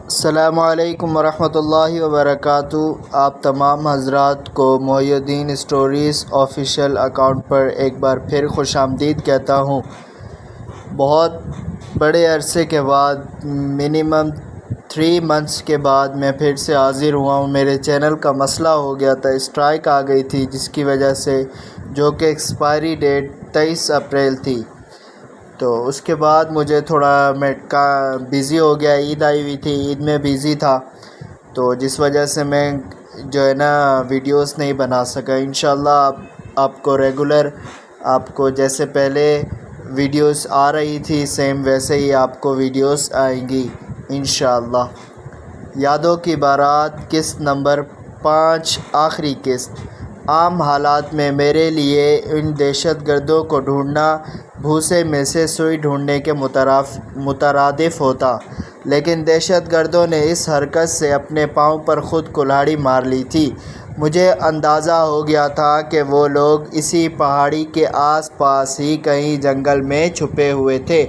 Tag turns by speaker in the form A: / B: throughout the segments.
A: السلام علیکم ورحمۃ اللہ وبرکاتہ۔ آپ تمام حضرات کو محی الدین اسٹوریز آفیشیل اکاؤنٹ پر ایک بار پھر خوش آمدید کہتا ہوں۔ بہت بڑے عرصے کے بعد منیمم 3 منتھس کے بعد میں پھر سے حاضر ہوا ہوں۔ میرے چینل کا مسئلہ ہو گیا تھا، اسٹرائک آ گئی تھی جس کی وجہ سے، جو کہ ایکسپائری ڈیٹ 23 اپریل تھی، تو اس کے بعد مجھے تھوڑا میں بزی ہو گیا۔ عید آئی ہوئی تھی، عید میں بزی تھا، تو جس وجہ سے میں جو ہے نا ویڈیوز نہیں بنا سکا۔ انشاءاللہ آپ کو ریگولر، آپ کو جیسے پہلے ویڈیوز آ رہی تھی سیم ویسے ہی آپ کو ویڈیوز آئیں گی انشاءاللہ۔ یادوں کی بارات قسط نمبر 5، آخری قسط۔ عام حالات میں میرے لیے ان دہشت گردوں کو ڈھونڈنا بھوسے میں سے سوئی ڈھونڈنے کے مترادف ہوتا، لیکن دہشت گردوں نے اس حرکت سے اپنے پاؤں پر خود کلہاڑی مار لی تھی۔ مجھے اندازہ ہو گیا تھا کہ وہ لوگ اسی پہاڑی کے آس پاس ہی کہیں جنگل میں چھپے ہوئے تھے۔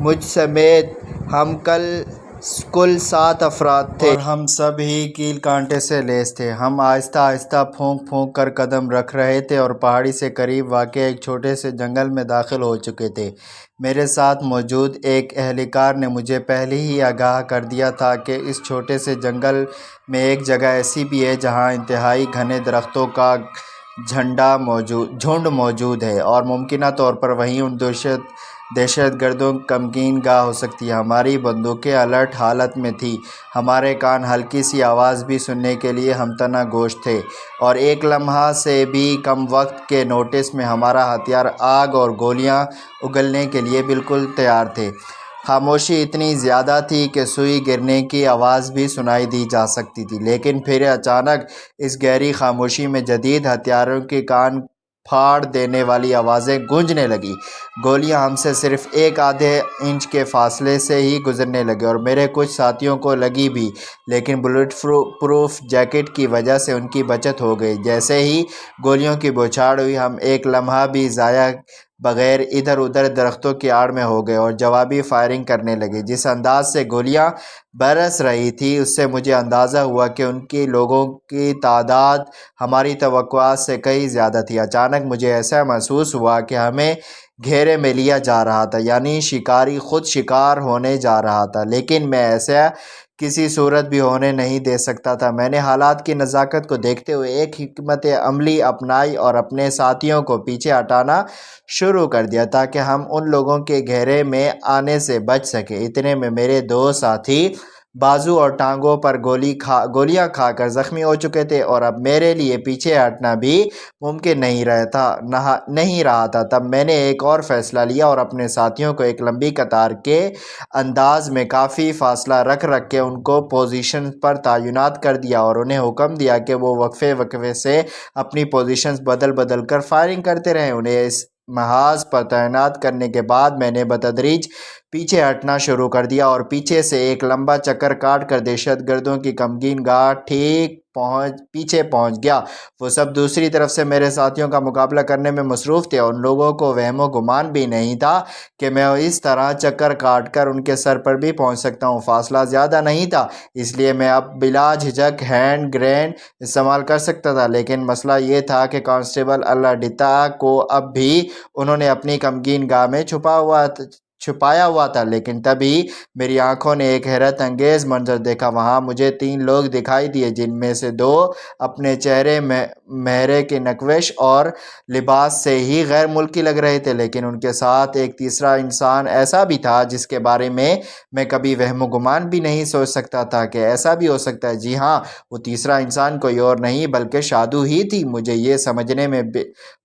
A: مجھ سمیت ہم کل 7 افراد تھے، اور ہم سب ہی کیل کانٹے سے لیس تھے۔ ہم آہستہ آہستہ پھونک پھونک کر قدم رکھ رہے تھے اور پہاڑی سے قریب واقع ایک چھوٹے سے جنگل میں داخل ہو چکے تھے۔ میرے ساتھ موجود ایک اہلکار نے مجھے پہلے ہی آگاہ کر دیا تھا کہ اس چھوٹے سے جنگل میں ایک جگہ ایسی بھی ہے جہاں انتہائی گھنے درختوں کا جھنڈ موجود ہے، اور ممکنہ طور پر وہیں ان دہشت گردوں کی کمگین گاہ ہو سکتی ہے۔ ہماری بندوقیں الرٹ حالت میں تھیں، ہمارے کان ہلکی سی آواز بھی سننے کے لیے ہمتنا گوش تھے، اور ایک لمحہ سے بھی کم وقت کے نوٹس میں ہمارا ہتھیار آگ اور گولیاں اگلنے کے لیے بالکل تیار تھے۔ خاموشی اتنی زیادہ تھی کہ سوئی گرنے کی آواز بھی سنائی دی جا سکتی تھی، لیکن پھر اچانک اس گہری خاموشی میں جدید ہتھیاروں کی کان پھاڑ دینے والی آوازیں گونجنے لگیں۔ گولیاں ہم سے صرف 1/2 انچ کے فاصلے سے ہی گزرنے لگیں، اور میرے کچھ ساتھیوں کو لگی بھی، لیکن بلٹ پروف جیکٹ کی وجہ سے ان کی بچت ہو گئی۔ جیسے ہی گولیوں کی بوچھاڑ ہوئی، ہم ایک لمحہ بھی ضائع بغیر ادھر ادھر درختوں کی آڑ میں ہو گئے اور جوابی فائرنگ کرنے لگے۔ جس انداز سے گولیاں برس رہی تھیں، اس سے مجھے اندازہ ہوا کہ ان کی لوگوں کی تعداد ہماری توقعات سے کہیں زیادہ تھی۔ اچانک مجھے ایسا محسوس ہوا کہ ہمیں گھیرے میں لیا جا رہا تھا، یعنی شکاری خود شکار ہونے جا رہا تھا، لیکن میں ایسا کسی صورت بھی ہونے نہیں دے سکتا تھا۔ میں نے حالات کی نزاکت کو دیکھتے ہوئے ایک حکمت عملی اپنائی اور اپنے ساتھیوں کو پیچھے ہٹانا شروع کر دیا تاکہ ہم ان لوگوں کے گھیرے میں آنے سے بچ سکیں۔ اتنے میں میرے 2 ساتھی بازو اور ٹانگوں پر گولیاں کھا کر زخمی ہو چکے تھے، اور اب میرے لیے پیچھے ہٹنا بھی ممکن نہیں رہا تھا۔ تب میں نے ایک اور فیصلہ لیا اور اپنے ساتھیوں کو ایک لمبی قطار کے انداز میں کافی فاصلہ رکھ کے ان کو پوزیشن پر تعینات کر دیا، اور انہیں حکم دیا کہ وہ وقفے سے اپنی پوزیشنز بدل کر فائرنگ کرتے رہیں۔ انہیں اس محاذ پر تعینات کرنے کے بعد میں نے بتدریج پیچھے ہٹنا شروع کر دیا اور پیچھے سے ایک لمبا چکر کاٹ کر دہشت گردوں کی کمگین گاہ ٹھیک پیچھے پہنچ گیا۔ وہ سب دوسری طرف سے میرے ساتھیوں کا مقابلہ کرنے میں مصروف تھے۔ ان لوگوں کو وہم و گمان بھی نہیں تھا کہ میں اس طرح چکر کاٹ کر ان کے سر پر بھی پہنچ سکتا ہوں۔ فاصلہ زیادہ نہیں تھا، اس لیے میں اب بلا جھجک ہینڈ گرینیڈ استعمال کر سکتا تھا، لیکن مسئلہ یہ تھا کہ کانسٹیبل اللہ ڈٹا کو اب بھی انہوں نے اپنی کمگین گاہ میں چھپایا ہوا تھا۔ لیکن تبھی میری آنکھوں نے ایک حیرت انگیز منظر دیکھا۔ وہاں مجھے 3 لوگ دکھائی دیے، جن میں سے 2 اپنے چہرے مہرے کی نقوش اور لباس سے ہی غیر ملکی لگ رہے تھے، لیکن ان کے ساتھ ایک تیسرا انسان ایسا بھی تھا جس کے بارے میں کبھی وہم و گمان بھی نہیں سوچ سکتا تھا کہ ایسا بھی ہو سکتا ہے۔ جی ہاں، وہ تیسرا انسان کوئی اور نہیں بلکہ شادو ہی تھی۔ مجھے یہ سمجھنے میں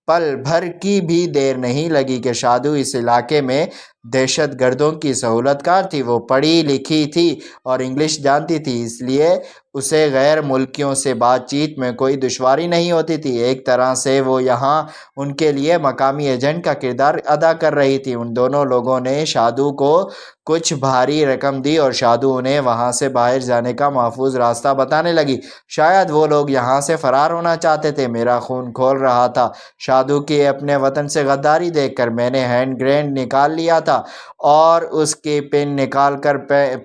A: پل بھر کی بھی دیر نہیں لگی کہ شادو اس علاقے میں دہشت گردوں کی سہولت کار تھی۔ وہ پڑھی لکھی تھی اور انگلش جانتی تھی، اس لیے اسے غیر ملکیوں سے بات چیت میں کوئی دشواری نہیں ہوتی تھی۔ ایک طرح سے وہ یہاں ان کے لیے مقامی ایجنٹ کا کردار ادا کر رہی تھی۔ ان دونوں لوگوں نے شادو کو کچھ بھاری رقم دی اور شادو انہیں وہاں سے باہر جانے کا محفوظ راستہ بتانے لگی۔ شاید وہ لوگ یہاں سے فرار ہونا چاہتے تھے۔ میرا خون کھول رہا تھا۔ شادو کی اپنے وطن سے غداری دیکھ کر میں نے ہینڈ گرینیڈ نکال لیا تھا اور اس کی پن نکال کر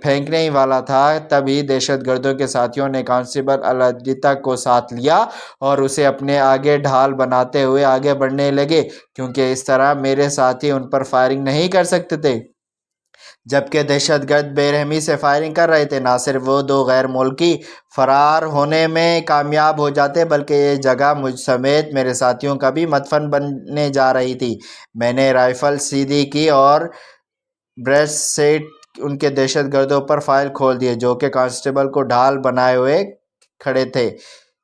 A: پھینکنے ہی والا تھا، تبھی دہشت گردوں کے ساتھیوں نے کانسٹیبل الادیتہ کو ساتھ لیا اور اسے اپنے آگے ڈھال بناتے ہوئے آگے بڑھنے لگے، کیونکہ اس طرح میرے ساتھی ان پر فائرنگ نہیں کر سکتے تھے، جبکہ دہشت گرد بے رحمی سے فائرنگ کر رہے تھے۔ نہ صرف وہ دو غیر ملکی فرار ہونے میں کامیاب ہو جاتے، بلکہ یہ جگہ مجھ سمیت میرے ساتھیوں کا بھی مدفن بننے جا رہی تھی۔ میں نے رائفل سیدھی کی اور بریسٹ سیٹ ان کے دہشت گردوں پر فائر کھول دیے، جو کہ کانسٹیبل کو ڈھال بنائے ہوئے کھڑے تھے،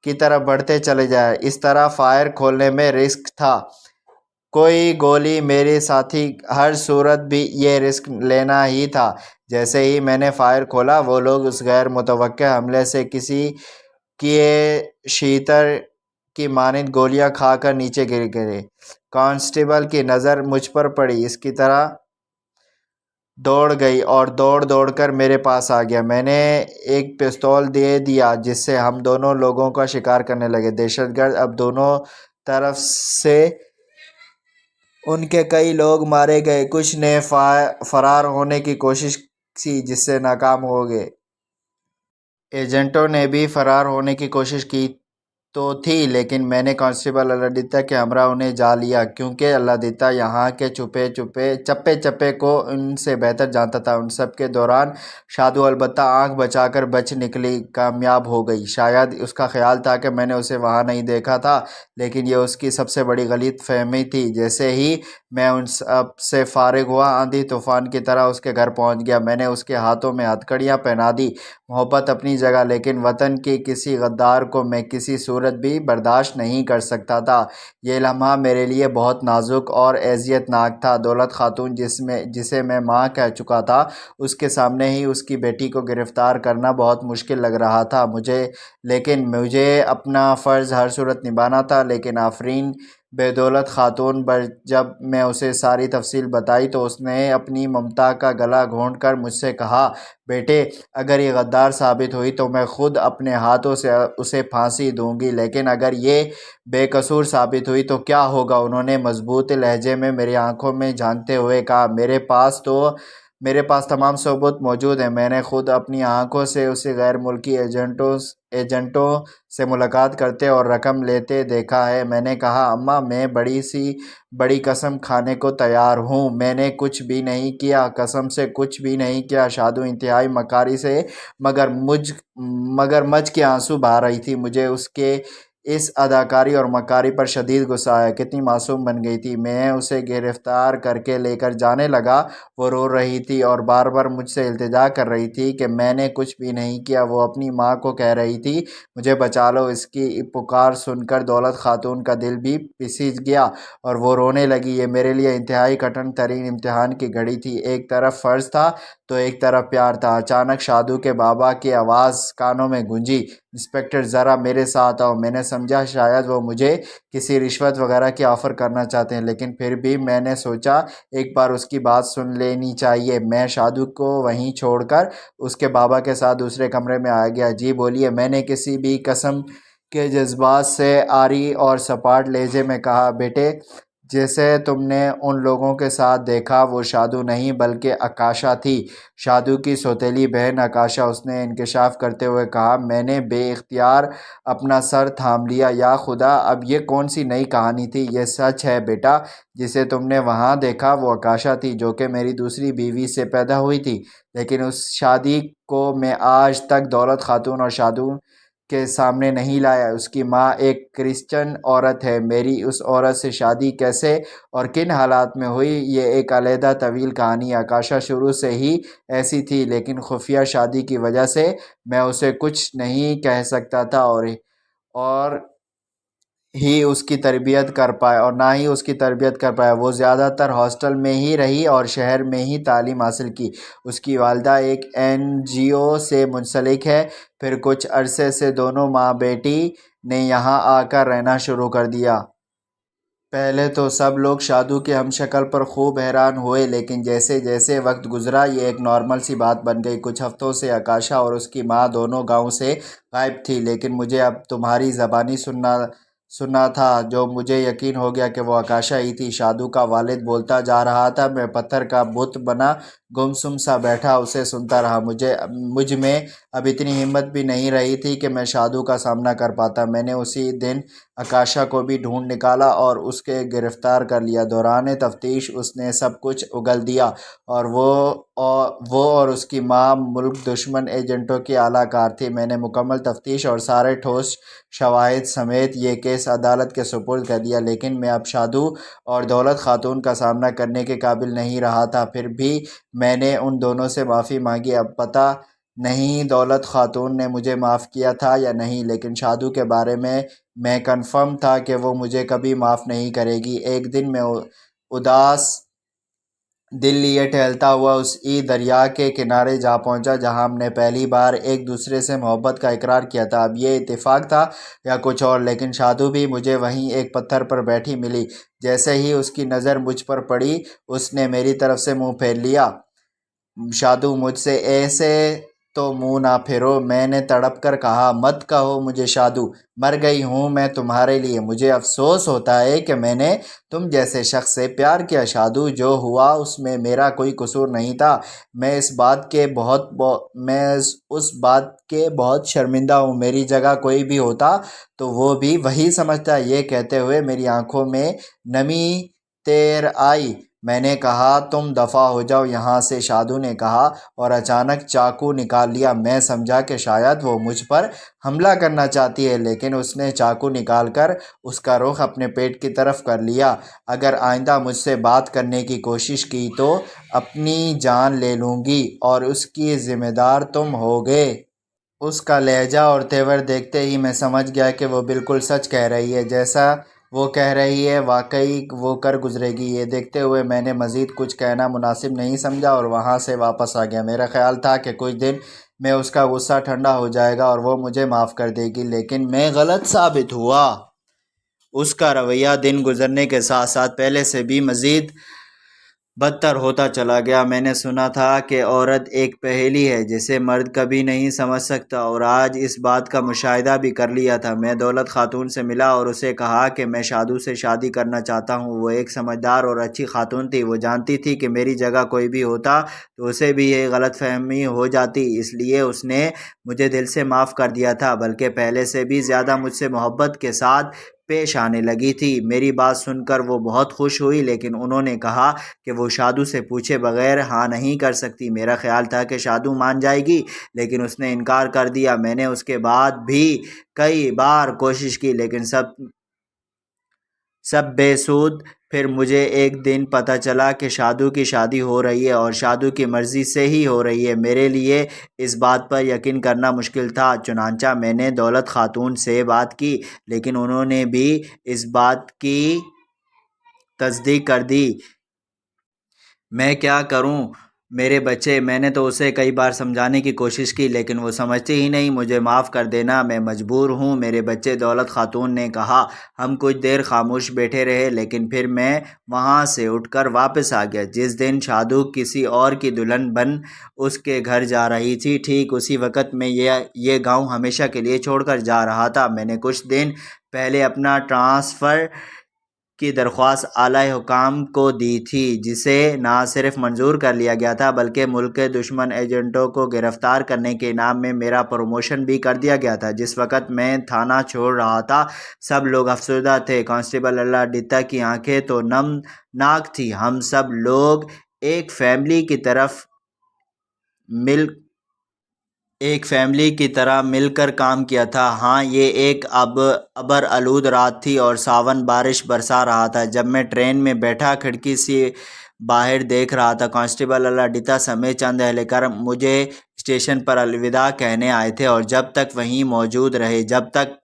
A: کی طرف بڑھتے چلے جائے۔ اس طرح فائر کھولنے میں رسک تھا، کوئی گولی میرے ساتھی، ہر صورت بھی یہ رسک لینا ہی تھا۔ جیسے ہی میں نے فائر کھولا، وہ لوگ اس غیر متوقع حملے سے کسی کیے شیطر کی مانند گولیاں کھا کر نیچے گر گئے۔ کانسٹیبل کی نظر مجھ پر پڑی، اس کی طرح دوڑ گئی اور دوڑ کر میرے پاس آ گیا۔ میں نے ایک پستول دے دیا، جس سے ہم دونوں لوگوں کا شکار کرنے لگے۔ دہشت گرد اب دونوں طرف سے ان کے کئی لوگ مارے گئے، کچھ نے فرار ہونے کی کوشش کی، جس سے ناکام ہو گئے۔ ایجنٹوں نے بھی فرار ہونے کی کوشش کی تو تھی، لیکن میں نے کانسٹیبل الادیتہ کے ہمراہ انہیں جا لیا، کیونکہ الادیتہ یہاں کے چپے چپے کو ان سے بہتر جانتا تھا۔ ان سب کے دوران شادو البتہ آنکھ بچا کر بچ نکلی، کامیاب ہو گئی۔ شاید اس کا خیال تھا کہ میں نے اسے وہاں نہیں دیکھا تھا، لیکن یہ اس کی سب سے بڑی غلط فہمی تھی۔ جیسے ہی میں ان سب سے فارغ ہوا، آندھی طوفان کی طرح اس کے گھر پہنچ گیا۔ میں نے اس کے ہاتھوں میں ہتھکڑیاں پہنا دی۔ محبت اپنی جگہ، لیکن وطن کی کسی غدار کو میں کسی صورت بھی برداشت نہیں کر سکتا تھا۔ یہ لمحہ میرے لیے بہت نازک اور اذیت ناک تھا۔ دولت خاتون، جسے میں ماں کہہ چکا تھا، اس کے سامنے ہی اس کی بیٹی کو گرفتار کرنا بہت مشکل لگ رہا تھا لیکن مجھے اپنا فرض ہر صورت نبھانا تھا۔ لیکن آفرین بے دولت خاتون، جب میں اسے ساری تفصیل بتائی تو اس نے اپنی ممتا کا گلا گھونٹ کر مجھ سے کہا، بیٹے، اگر یہ غدار ثابت ہوئی تو میں خود اپنے ہاتھوں سے اسے پھانسی دوں گی، لیکن اگر یہ بے قصور ثابت ہوئی تو کیا ہوگا؟ انہوں نے مضبوط لہجے میں میری آنکھوں میں جھانکتے ہوئے کہا، میرے پاس تمام ثبوت موجود ہیں۔ میں نے خود اپنی آنکھوں سے اسے غیر ملکی ایجنٹوں سے ملاقات کرتے اور رقم لیتے دیکھا ہے۔ میں نے کہا، اماں، میں بڑی قسم کھانے کو تیار ہوں، میں نے کچھ بھی نہیں کیا، قسم سے کچھ بھی نہیں کیا۔ شادو انتہائی مکاری سے مگر مجھ کے آنسو بہا رہی تھی۔ مجھے اس کے اس اداکاری اور مکاری پر شدید غصہ آیا۔ کتنی معصوم بن گئی تھی۔ میں اسے گرفتار کر کے لے کر جانے لگا۔ وہ رو رہی تھی اور بار بار مجھ سے التجا کر رہی تھی کہ میں نے کچھ بھی نہیں کیا۔ وہ اپنی ماں کو کہہ رہی تھی، مجھے بچا لو۔ اس کی پکار سن کر دولت خاتون کا دل بھی پسج گیا اور وہ رونے لگی۔ یہ میرے لیے انتہائی کٹھن ترین امتحان کی گھڑی تھی۔ ایک طرف فرض تھا تو ایک طرف پیار تھا۔ اچانک شادو کے بابا کی آواز کانوں میں گونجی، انسپکٹر، ذرا میرے ساتھ آؤ۔ میں نے سمجھا شاید وہ مجھے کسی رشوت وغیرہ کی آفر کرنا چاہتے ہیں، لیکن پھر بھی میں نے سوچا ایک بار اس کی بات سن لینی چاہیے۔ میں شادو کو وہیں چھوڑ کر اس کے بابا کے ساتھ دوسرے کمرے میں آ گیا۔ جی بولیے، میں نے کسی بھی قسم کے جذبات سے عاری اور سپاٹ لہجے میں کہا۔ بیٹے، جسے تم نے ان لوگوں کے ساتھ دیکھا وہ شادو نہیں بلکہ آکاشا تھی، شادو کی سوتیلی بہن آکاشا، اس نے انکشاف کرتے ہوئے کہا۔ میں نے بے اختیار اپنا سر تھام لیا۔ یا خدا، اب یہ کون سی نئی کہانی تھی؟ یہ سچ ہے بیٹا، جسے تم نے وہاں دیکھا وہ آکاشا تھی، جو کہ میری دوسری بیوی سے پیدا ہوئی تھی، لیکن اس شادی کو میں آج تک دولت خاتون اور شادو کے سامنے نہیں لایا۔ اس کی ماں ایک کرسچن عورت ہے۔ میری اس عورت سے شادی کیسے اور کن حالات میں ہوئی، یہ ایک علیحدہ طویل کہانی ہے۔ آکاشا شروع سے ہی ایسی تھی، لیکن خفیہ شادی کی وجہ سے میں اسے کچھ نہیں کہہ سکتا تھا اور ہی اس کی تربیت کر پائے اور نہ ہی اس کی تربیت کر پائے۔ وہ زیادہ تر ہاسٹل میں ہی رہی اور شہر میں ہی تعلیم حاصل کی۔ اس کی والدہ ایک NGO سے منسلک ہے۔ پھر کچھ عرصے سے دونوں ماں بیٹی نے یہاں آ کر رہنا شروع کر دیا۔ پہلے تو سب لوگ شادو کے ہم شکل پر خوب حیران ہوئے، لیکن جیسے جیسے وقت گزرا یہ ایک نارمل سی بات بن گئی۔ کچھ ہفتوں سے آکاشا اور اس کی ماں دونوں گاؤں سے غائب تھی، لیکن مجھے اب تمہاری زبانی سننا تھا جو مجھے یقین ہو گیا کہ وہ آکاشا ہی تھی۔ شادو کا والد بولتا جا رہا تھا، میں پتھر کا بت بنا گمسم سا بیٹھا اسے سنتا رہا۔ مجھ میں اب اتنی ہمت بھی نہیں رہی تھی کہ میں شادو کا سامنا کر پاتا۔ میں نے اسی دن آکاشا کو بھی ڈھونڈ نکالا اور اس کے گرفتار کر لیا۔ دوران تفتیش اس نے سب کچھ اگل دیا اور وہ اور اس کی ماں ملک دشمن ایجنٹوں کی اعلیٰ کار تھی۔ میں نے مکمل تفتیش اور سارے ٹھوس شواہد سمیت یہ کیس عدالت کے سپرد کر دیا، لیکن میں اب شادو اور دولت خاتون کا سامنا کرنے کے قابل نہیں رہا تھا۔ پھر بھی میں نے ان دونوں سے معافی مانگی۔ اب پتہ نہیں دولت خاتون نے مجھے معاف کیا تھا یا نہیں، لیکن شادو کے بارے میں کنفرم تھا کہ وہ مجھے کبھی معاف نہیں کرے گی۔ ایک دن میں اداس دل لیے ٹہلتا ہوا اسی دریا کے کنارے جا پہنچا جہاں ہم نے پہلی بار ایک دوسرے سے محبت کا اقرار کیا تھا۔ اب یہ اتفاق تھا یا کچھ اور، لیکن شادو بھی مجھے وہیں ایک پتھر پر بیٹھی ملی۔ جیسے ہی اس کی نظر مجھ پر پڑی اس نے میری طرف سے منہ پھیر لیا۔ شادو مجھ سے ایسے تو منہ نہ پھیرو، میں نے تڑپ کر کہا۔ مت کہو مجھے شادو، مر گئی ہوں میں تمہارے لیے۔ مجھے افسوس ہوتا ہے کہ میں نے تم جیسے شخص سے پیار کیا شادو۔ جو ہوا اس میں میرا کوئی قصور نہیں تھا۔ میں اس بات کے بہت شرمندہ ہوں۔ میری جگہ کوئی بھی ہوتا تو وہ بھی وہی سمجھتا۔ یہ کہتے ہوئے میری آنکھوں میں نمی تیر آئی۔ میں نے کہا تم دفع ہو جاؤ یہاں سے، شادو نے کہا اور اچانک چاقو نکال لیا۔ میں سمجھا کہ شاید وہ مجھ پر حملہ کرنا چاہتی ہے، لیکن اس نے چاقو نکال کر اس کا رخ اپنے پیٹ کی طرف کر لیا۔ اگر آئندہ مجھ سے بات کرنے کی کوشش کی تو اپنی جان لے لوں گی اور اس کی ذمہ دار تم ہوگے۔ اس کا لہجہ اور تیور دیکھتے ہی میں سمجھ گیا کہ وہ بالکل سچ کہہ رہی ہے۔ جیسا وہ کہہ رہی ہے واقعی وہ کر گزرے گی۔ یہ دیکھتے ہوئے میں نے مزید کچھ کہنا مناسب نہیں سمجھا اور وہاں سے واپس آ گیا۔ میرا خیال تھا کہ کچھ دن میں اس کا غصہ ٹھنڈا ہو جائے گا اور وہ مجھے معاف کر دے گی، لیکن میں غلط ثابت ہوا۔ اس کا رویہ دن گزرنے کے ساتھ ساتھ پہلے سے بھی مزید بدتر ہوتا چلا گیا۔ میں نے سنا تھا کہ عورت ایک پہیلی ہے جسے مرد کبھی نہیں سمجھ سکتا، اور آج اس بات کا مشاہدہ بھی کر لیا تھا۔ میں دولت خاتون سے ملا اور اسے کہا کہ میں شادو سے شادی کرنا چاہتا ہوں۔ وہ ایک سمجھدار اور اچھی خاتون تھی۔ وہ جانتی تھی کہ میری جگہ کوئی بھی ہوتا تو اسے بھی یہ غلط فہمی ہو جاتی، اس لیے اس نے مجھے دل سے معاف کر دیا تھا، بلکہ پہلے سے بھی زیادہ مجھ سے محبت کے ساتھ پیش آنے لگی تھی۔ میری بات سن کر وہ بہت خوش ہوئی، لیکن انہوں نے کہا کہ وہ شادو سے پوچھے بغیر ہاں نہیں کر سکتی۔ میرا خیال تھا کہ شادو مان جائے گی، لیکن اس نے انکار کر دیا۔ میں نے اس کے بعد بھی کئی بار کوشش کی، لیکن سب بے سود۔ پھر مجھے ایک دن پتہ چلا کہ شادو کی شادی ہو رہی ہے اور شادو کی مرضی سے ہی ہو رہی ہے۔ میرے لیے اس بات پر یقین کرنا مشکل تھا، چنانچہ میں نے دولت خاتون سے بات کی، لیکن انہوں نے بھی اس بات کی تصدیق کر دی۔ میں کیا کروں میرے بچے؟ میں نے تو اسے کئی بار سمجھانے کی کوشش کی، لیکن وہ سمجھتی ہی نہیں۔ مجھے معاف کر دینا، میں مجبور ہوں میرے بچے، دولت خاتون نے کہا۔ ہم کچھ دیر خاموش بیٹھے رہے، لیکن پھر میں وہاں سے اٹھ کر واپس آ گیا۔ جس دن شادو کسی اور کی دلہن بن اس کے گھر جا رہی تھی، ٹھیک اسی وقت میں یہ گاؤں ہمیشہ کے لیے چھوڑ کر جا رہا تھا۔ میں نے کچھ دن پہلے اپنا ٹرانسفر کی درخواست اعلیٰ حکام کو دی تھی، جسے نہ صرف منظور کر لیا گیا تھا بلکہ ملک کے دشمن ایجنٹوں کو گرفتار کرنے کے انعام میں میرا پروموشن بھی کر دیا گیا تھا۔ جس وقت میں تھانہ چھوڑ رہا تھا سب لوگ افسردہ تھے۔ کانسٹیبل اللہ ڈتہ کی آنکھیں تو نم ناک تھیں۔ ہم سب لوگ ایک فیملی کی طرح مل کر کام کیا تھا۔ ہاں، یہ ایک ابر آلود رات تھی اور ساون بارش برسا رہا تھا۔ جب میں ٹرین میں بیٹھا کھڑکی سے باہر دیکھ رہا تھا، کانسٹیبل اللہ ڈتہ سمیت چند اہلکار مجھے اسٹیشن پر الوداع کہنے آئے تھے اور جب تک وہیں موجود رہے جب تک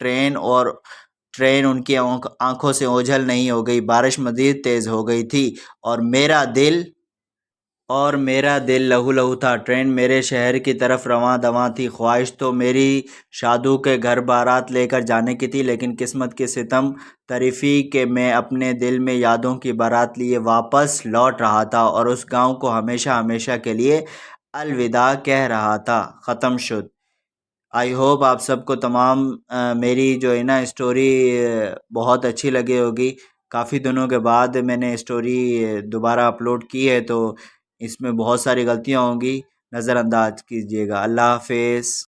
A: ٹرین ان کی آنکھوں سے اوجھل نہیں ہو گئی، بارش مزید تیز ہو گئی تھی اور میرا دل لہو لہو تھا۔ ٹرین میرے شہر کی طرف رواں دواں تھی۔ خواہش تو میری شادو کے گھر بارات لے کر جانے کی تھی، لیکن قسمت کی ستم طریفی کہ میں اپنے دل میں یادوں کی بارات لیے واپس لوٹ رہا تھا اور اس گاؤں کو ہمیشہ ہمیشہ کے لیے الوداع کہہ رہا تھا۔ ختم شد۔ آئی ہوپ آپ سب کو تمام میری جو ہے نا اسٹوری بہت اچھی لگی ہوگی۔ کافی دنوں کے بعد میں نے اسٹوری دوبارہ اپلوڈ کی ہے، تو اس میں بہت ساری غلطیاں ہوں گی، نظر انداز کیجیے گا۔ اللہ حافظ۔